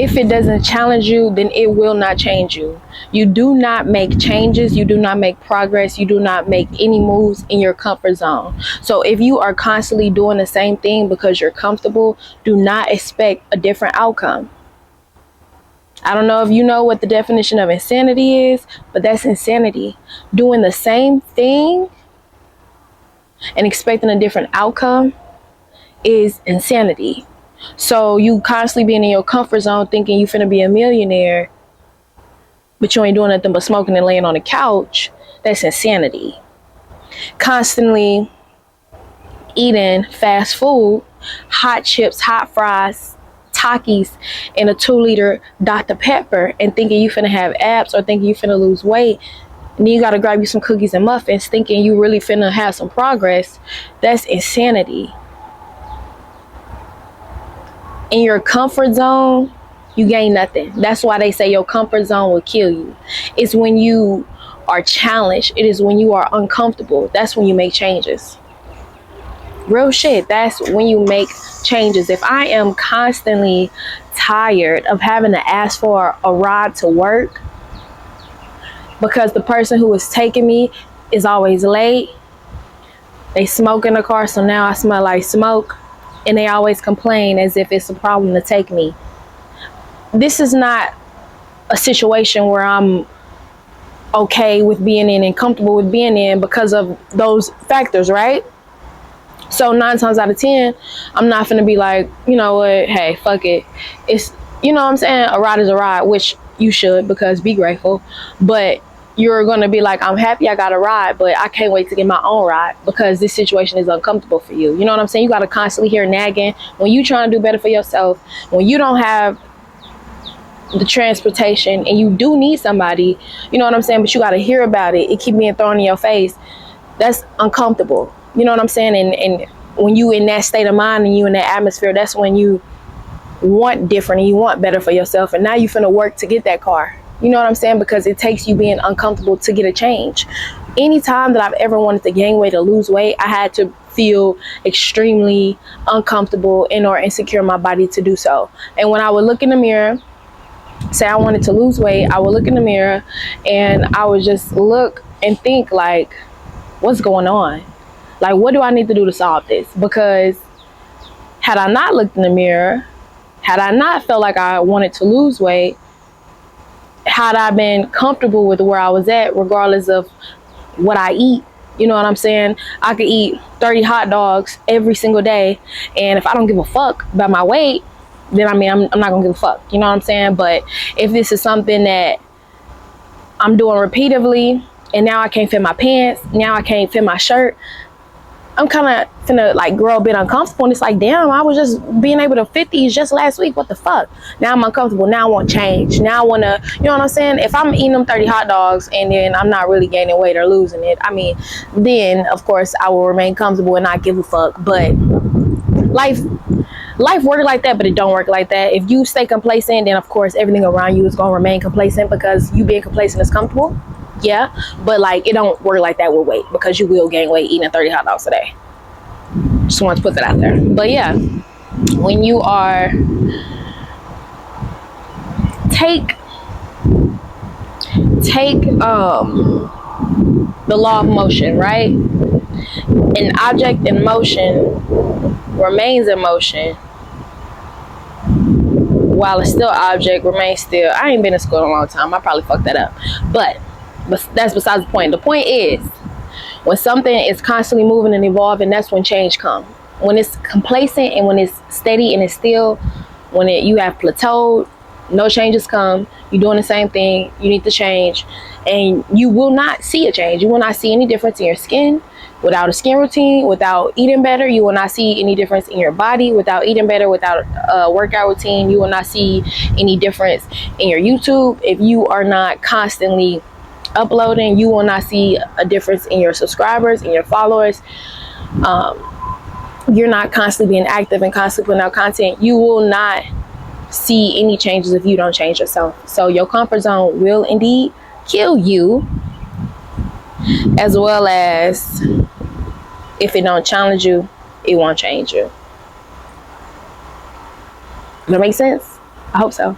If it doesn't challenge you, then it will not change you. You do not make changes, you do not make progress, you do not make any moves in your comfort zone. So if you are constantly doing the same thing because you're comfortable, do not expect a different outcome. I don't know if you know what the definition of insanity is, but that's insanity. Doing the same thing and expecting a different outcome is insanity. So you constantly being in your comfort zone thinking you finna be a millionaire, but you ain't doing nothing but smoking and laying on the couch, that's insanity. Constantly eating fast food, hot chips, hot fries, Takis, and a 2-liter Dr. Pepper, and thinking you finna have abs or thinking you finna lose weight, and then you gotta grab you some cookies and muffins thinking you really finna have some progress, that's insanity. In your comfort zone, you gain nothing. That's why they say your comfort zone will kill you. It's when you are challenged. It is when you are uncomfortable. That's when you make changes. Real shit. That's when you make changes. If I am constantly tired of having to ask for a ride to work because the person who is taking me is always late, they smoke in the car, so now I smell like smoke, and they always complain as if it's a problem to take me. This is not a situation where I'm okay with being in and comfortable with being in because of those factors, right? So 9 times out of 10, I'm not gonna be like, you know what, hey, fuck it. It's, you know what I'm saying? A ride is a ride, which you should, because be grateful. But you're gonna be like, I'm happy I got a ride, but I can't wait to get my own ride because this situation is uncomfortable for you. You know what I'm saying? You gotta constantly hear nagging when you trying to do better for yourself, when you don't have the transportation and you do need somebody, you know what I'm saying, but you got to hear about it. It keep being thrown in your face. That's uncomfortable. You know what I'm saying? And when you in that state of mind and you in that atmosphere, that's when you want different and you want better for yourself. And now you finna work to get that car. You know what I'm saying? Because it takes you being uncomfortable to get a change. Anytime that I've ever wanted to gain weight or lose weight, I had to feel extremely uncomfortable and or insecure in my body to do so. And when I would look in the mirror, say I wanted to lose weight, I would look in the mirror and I would just look and think like, what's going on? Like, what do I need to do to solve this? Because had I not looked in the mirror, had I not felt like I wanted to lose weight, had I been comfortable with where I was at, regardless of what I eat, you know what I'm saying? I could eat 30 hot dogs every single day, and if I don't give a fuck about my weight, then I mean, I'm not gonna give a fuck, you know what I'm saying? But if this is something that I'm doing repeatedly, and now I can't fit my pants, now I can't fit my shirt, I'm kind of finna like grow a bit uncomfortable, and it's like, damn, I was just being able to fit these just last week, what the fuck? Now I'm uncomfortable, now I want change, now I wanna, you know what I'm saying? If I'm eating them 30 hot dogs and then I'm not really gaining weight or losing it, I mean, then of course I will remain comfortable and not give a fuck. But life works like that, but it don't work like that. If you stay complacent, then of course everything around you is gonna remain complacent, because you being complacent is comfortable. Yeah, but like it don't work like that with weight, because you will gain weight eating 30 hot dogs a day. Just want to put that out there. But yeah, when you are take the law of motion, right? An object in motion remains in motion while a still object remains still. I ain't been in school in a long time. I probably fucked that up. But that's besides the point. The point is, when something is constantly moving and evolving, that's when change comes. When it's complacent and when it's steady and it's still, when you have plateaued, no changes come. You're doing the same thing. You need to change. And you will not see a change. You will not see any difference in your skin without a skin routine, without eating better. You will not see any difference in your body without eating better, without a workout routine. You will not see any difference in your YouTube if you are not constantly uploading. You will not see a difference in your subscribers and your followers. You're not constantly being active and constantly putting out content. You will not see any changes if you don't change yourself. So your comfort zone will indeed kill you, as well as if it don't challenge you, it won't change you. Does that make sense? I hope so.